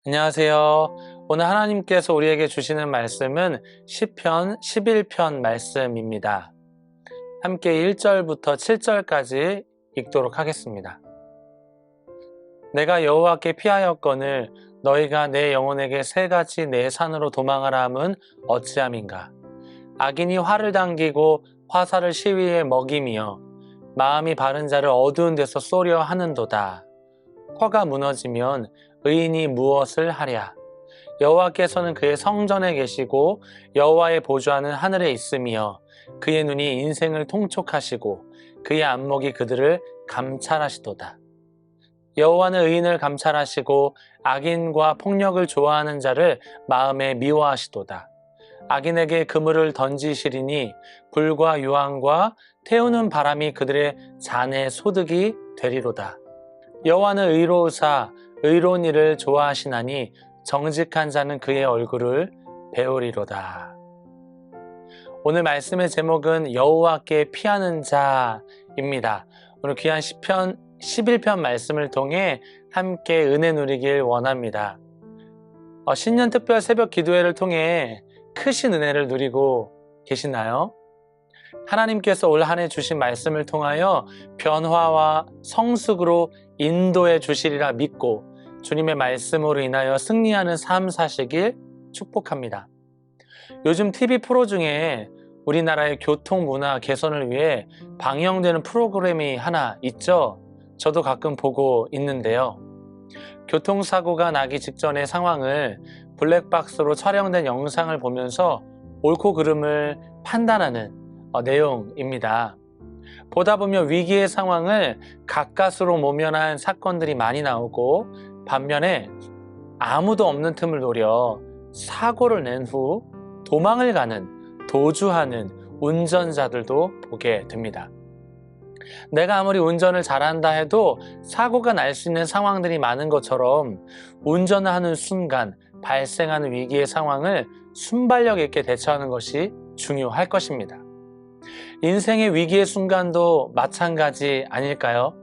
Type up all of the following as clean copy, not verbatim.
안녕하세요. 오늘 하나님께서 우리에게 주시는 말씀은 시편 11편 말씀입니다. 함께 1절부터 7절까지 읽도록 하겠습니다. 내가 여호와께 피하였거늘 너희가 내 영혼에게 새같이 내 산으로 도망하라 함은 어찌함인가. 악인이 활을 당기고 화살을 시위에 먹이며 마음이 바른 자를 어두운 데서 쏘려 하는도다. 터가 무너지면 의인이 무엇을 하랴. 여호와께서는 그의 성전에 계시고 여호와의 보좌는 하늘에 있으며 그의 눈이 인생을 통촉하시고 그의 안목이 그들을 감찰하시도다. 여호와는 의인을 감찰하시고 악인과 폭력을 좋아하는 자를 마음에 미워하시도다. 악인에게 그물을 던지시리니 불과 유황과 태우는 바람이 그들의 잔에 소득이 되리로다. 여호와는 의로우사 의로운 일을 좋아하시나니 정직한 자는 그의 얼굴을 배우리로다. 오늘 말씀의 제목은 여호와께 피하는 자입니다. 오늘 귀한 시편 11편 말씀을 통해 함께 은혜 누리길 원합니다. 신년 특별 새벽 기도회를 통해 크신 은혜를 누리고 계시나요? 하나님께서 올 한 해 주신 말씀을 통하여 변화와 성숙으로 인도해 주시리라 믿고 주님의 말씀으로 인하여 승리하는 삶 사시길 축복합니다. 요즘 TV 프로 중에 우리나라의 교통 문화 개선을 위해 방영되는 프로그램이 하나 있죠. 저도 가끔 보고 있는데요. 교통사고가 나기 직전의 상황을 블랙박스로 촬영된 영상을 보면서 옳고 그름을 판단하는 내용입니다. 보다 보면 위기의 상황을 가까스로 모면한 사건들이 많이 나오고 반면에 아무도 없는 틈을 노려 사고를 낸 후 도망을 가는, 도주하는 운전자들도 보게 됩니다. 내가 아무리 운전을 잘한다 해도 사고가 날 수 있는 상황들이 많은 것처럼 운전을 하는 순간 발생하는 위기의 상황을 순발력 있게 대처하는 것이 중요할 것입니다. 인생의 위기의 순간도 마찬가지 아닐까요?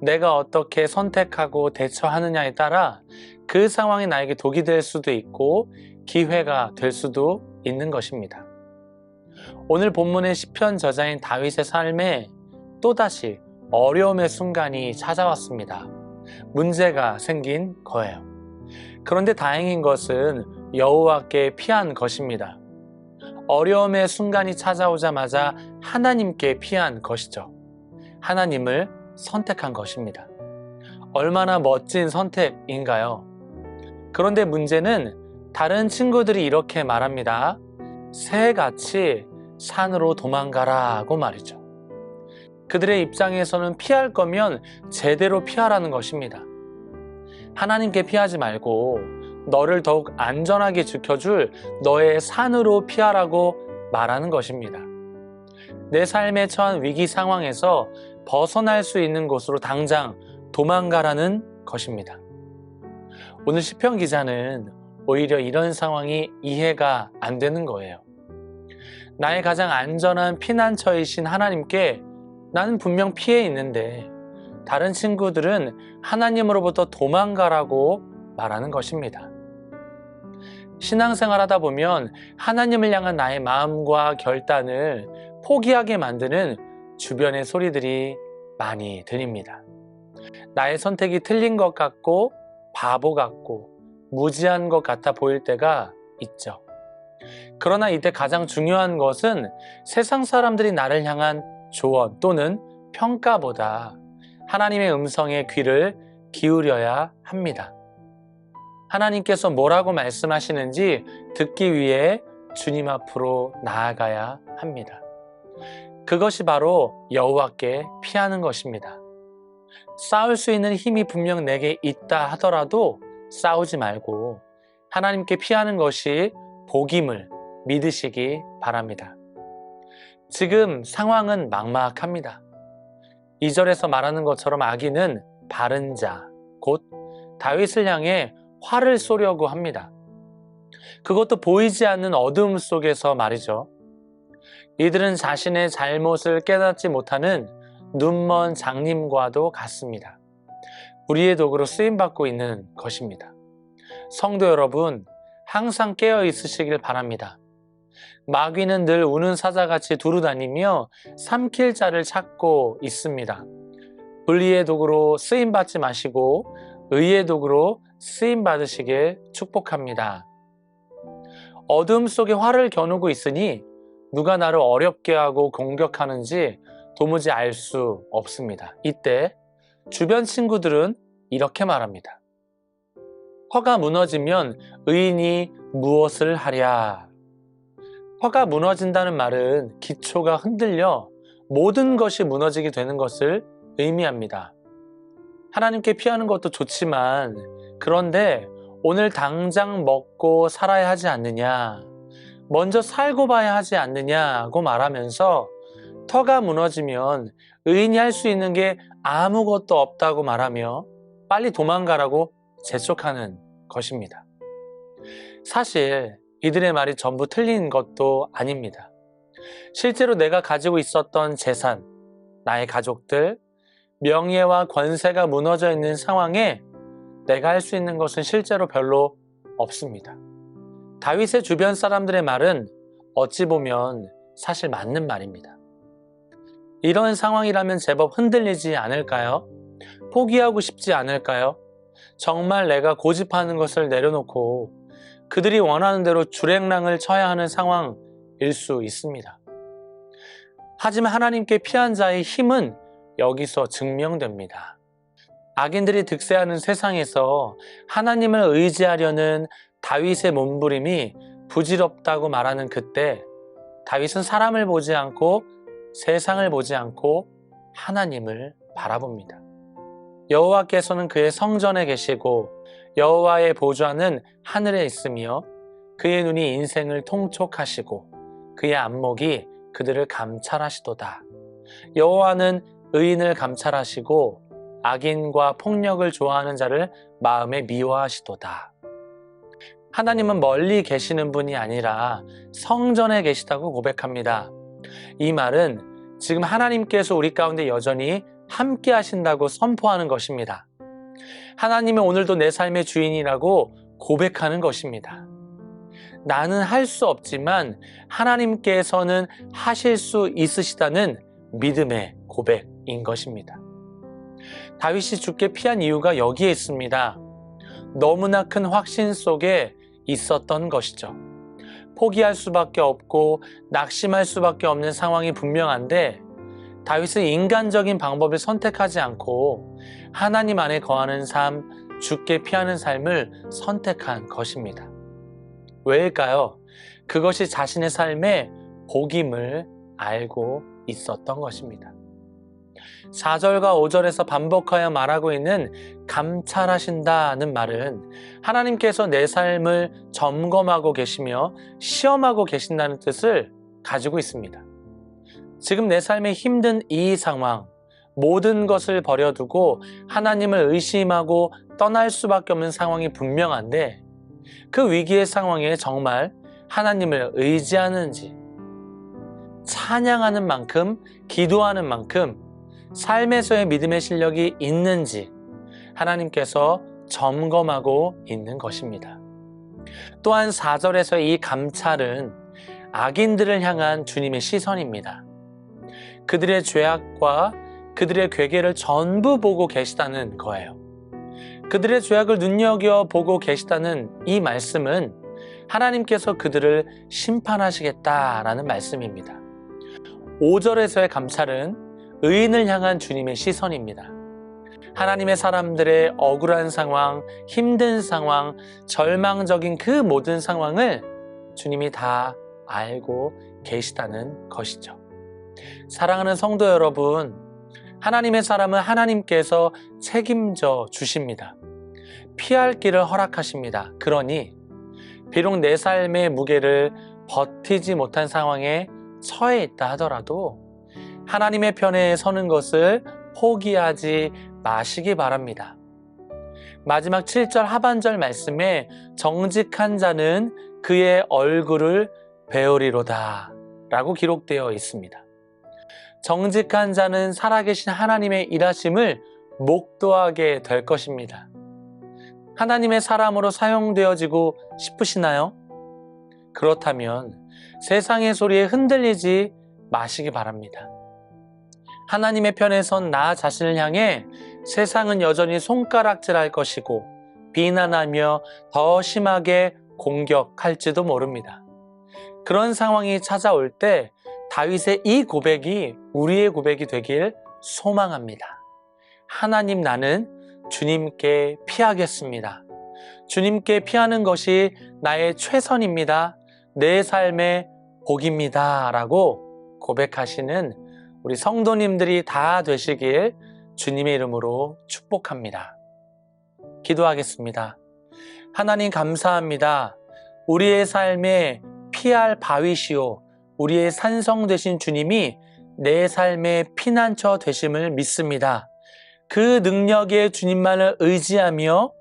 내가 어떻게 선택하고 대처하느냐에 따라 그 상황이 나에게 독이 될 수도 있고 기회가 될 수도 있는 것입니다. 오늘 본문의 시편 저자인 다윗의 삶에 또다시 어려움의 순간이 찾아왔습니다. 문제가 생긴 거예요. 그런데 다행인 것은 여호와께 피한 것입니다. 어려움의 순간이 찾아오자마자 하나님께 피한 것이죠. 하나님을 선택한 것입니다. 얼마나 멋진 선택인가요? 그런데 문제는 다른 친구들이 이렇게 말합니다. 새같이 산으로 도망가라고 말이죠. 그들의 입장에서는 피할 거면 제대로 피하라는 것입니다. 하나님께 피하지 말고 너를 더욱 안전하게 지켜줄 너의 산으로 피하라고 말하는 것입니다. 내 삶에 처한 위기 상황에서 벗어날 수 있는 곳으로 당장 도망가라는 것입니다. 오늘 시편 기자는 오히려 이런 상황이 이해가 안 되는 거예요. 나의 가장 안전한 피난처이신 하나님께 나는 분명 피해 있는데 다른 친구들은 하나님으로부터 도망가라고 말하는 것입니다. 신앙생활 하다 보면 하나님을 향한 나의 마음과 결단을 포기하게 만드는 주변의 소리들이 많이 들립니다. 나의 선택이 틀린 것 같고 바보 같고 무지한 것 같아 보일 때가 있죠. 그러나 이때 가장 중요한 것은 세상 사람들이 나를 향한 조언 또는 평가보다 하나님의 음성에 귀를 기울여야 합니다. 하나님께서 뭐라고 말씀하시는지 듣기 위해 주님 앞으로 나아가야 합니다. 그것이 바로 여호와께 피하는 것입니다. 싸울 수 있는 힘이 분명 내게 있다 하더라도 싸우지 말고 하나님께 피하는 것이 복임을 믿으시기 바랍니다. 지금 상황은 막막합니다. 2절에서 말하는 것처럼 악인은 바른 자, 곧 다윗을 향해 화를 쏘려고 합니다. 그것도 보이지 않는 어둠 속에서 말이죠. 이들은 자신의 잘못을 깨닫지 못하는 눈먼 장님과도 같습니다. 우리의 도구로 쓰임받고 있는 것입니다. 성도 여러분, 항상 깨어 있으시길 바랍니다. 마귀는 늘 우는 사자같이 두루다니며 삼킬 자를 찾고 있습니다. 불의의 도구로 쓰임받지 마시고 의의 도구로 쓰임받으시길 축복합니다. 어둠 속에 활을 겨누고 있으니 누가 나를 어렵게 하고 공격하는지 도무지 알 수 없습니다. 이때 주변 친구들은 이렇게 말합니다. 터가 무너지면 의인이 무엇을 하랴. 터가 무너진다는 말은 기초가 흔들려 모든 것이 무너지게 되는 것을 의미합니다. 하나님께 피하는 것도 좋지만 그런데 오늘 당장 먹고 살아야 하지 않느냐, 먼저 살고 봐야 하지 않느냐고 말하면서 터가 무너지면 의인이 할 수 있는 게 아무것도 없다고 말하며 빨리 도망가라고 재촉하는 것입니다. 사실 이들의 말이 전부 틀린 것도 아닙니다. 실제로 내가 가지고 있었던 재산, 나의 가족들, 명예와 권세가 무너져 있는 상황에 내가 할 수 있는 것은 실제로 별로 없습니다. 다윗의 주변 사람들의 말은 어찌 보면 사실 맞는 말입니다. 이런 상황이라면 제법 흔들리지 않을까요? 포기하고 싶지 않을까요? 정말 내가 고집하는 것을 내려놓고 그들이 원하는 대로 주랭랑을 쳐야 하는 상황일 수 있습니다. 하지만 하나님께 피한 자의 힘은 여기서 증명됩니다. 악인들이 득세하는 세상에서 하나님을 의지하려는 다윗의 몸부림이 부질없다고 말하는 그때 다윗은 사람을 보지 않고 세상을 보지 않고 하나님을 바라봅니다. 여호와께서는 그의 성전에 계시고 여호와의 보좌는 하늘에 있으며 그의 눈이 인생을 통촉하시고 그의 안목이 그들을 감찰하시도다. 여호와는 의인을 감찰하시고 악인과 폭력을 좋아하는 자를 마음에 미워하시도다. 하나님은 멀리 계시는 분이 아니라 성전에 계시다고 고백합니다. 이 말은 지금 하나님께서 우리 가운데 여전히 함께 하신다고 선포하는 것입니다. 하나님은 오늘도 내 삶의 주인이라고 고백하는 것입니다. 나는 할 수 없지만 하나님께서는 하실 수 있으시다는 믿음의 고백인 것입니다. 다윗이 죽게 피한 이유가 여기에 있습니다. 너무나 큰 확신 속에 있었던 것이죠. 포기할 수밖에 없고 낙심할 수밖에 없는 상황이 분명한데 다윗은 인간적인 방법을 선택하지 않고 하나님 안에 거하는 삶, 죽게 피하는 삶을 선택한 것입니다. 왜일까요? 그것이 자신의 삶의 복임을 알고 있었던 것입니다. 4절과 5절에서 반복하여 말하고 있는 감찰하신다는 말은 하나님께서 내 삶을 점검하고 계시며 시험하고 계신다는 뜻을 가지고 있습니다. 지금 내 삶의 힘든 이 상황, 모든 것을 버려두고 하나님을 의심하고 떠날 수밖에 없는 상황이 분명한데 그 위기의 상황에 정말 하나님을 의지하는지, 찬양하는 만큼, 기도하는 만큼 삶에서의 믿음의 실력이 있는지 하나님께서 점검하고 있는 것입니다. 또한 4절에서 이 감찰은 악인들을 향한 주님의 시선입니다. 그들의 죄악과 그들의 괴계를 전부 보고 계시다는 거예요. 그들의 죄악을 눈여겨보고 계시다는 이 말씀은 하나님께서 그들을 심판하시겠다라는 말씀입니다. 5절에서의 감찰은 의인을 향한 주님의 시선입니다. 하나님의 사람들의 억울한 상황, 힘든 상황, 절망적인 그 모든 상황을 주님이 다 알고 계시다는 것이죠. 사랑하는 성도 여러분, 하나님의 사람은 하나님께서 책임져 주십니다. 피할 길을 허락하십니다. 그러니 비록 내 삶의 무게를 버티지 못한 상황에 처해 있다 하더라도 하나님의 편에 서는 것을 포기하지 마시기 바랍니다. 마지막 7절 하반절 말씀에 정직한 자는 그의 얼굴을 배우리로다 라고 기록되어 있습니다. 정직한 자는 살아계신 하나님의 일하심을 목도하게 될 것입니다. 하나님의 사람으로 사용되어지고 싶으시나요? 그렇다면 세상의 소리에 흔들리지 마시기 바랍니다. 하나님의 편에 선 나 자신을 향해 세상은 여전히 손가락질할 것이고 비난하며 더 심하게 공격할지도 모릅니다. 그런 상황이 찾아올 때 다윗의 이 고백이 우리의 고백이 되길 소망합니다. 하나님, 나는 주님께 피하겠습니다. 주님께 피하는 것이 나의 최선입니다. 내 삶의 복입니다. 라고 고백하시는 우리 성도님들이 다 되시길 주님의 이름으로 축복합니다. 기도하겠습니다. 하나님, 감사합니다. 우리의 삶에 피할 바위시오 우리의 산성 되신 주님이 내 삶의 피난처 되심을 믿습니다. 그 능력의 주님만을 의지하며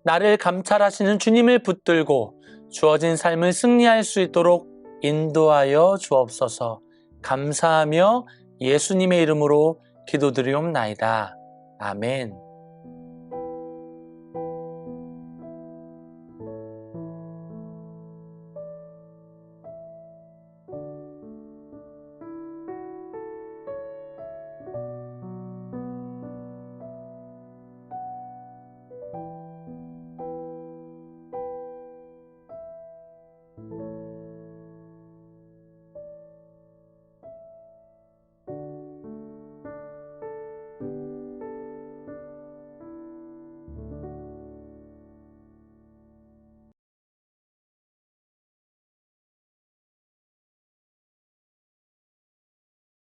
나를 감찰하시는 주님을 붙들고 주어진 삶을 승리할 수 있도록 인도하여 주옵소서. 감사하며 예수님의 이름으로 기도드리옵나이다. 아멘.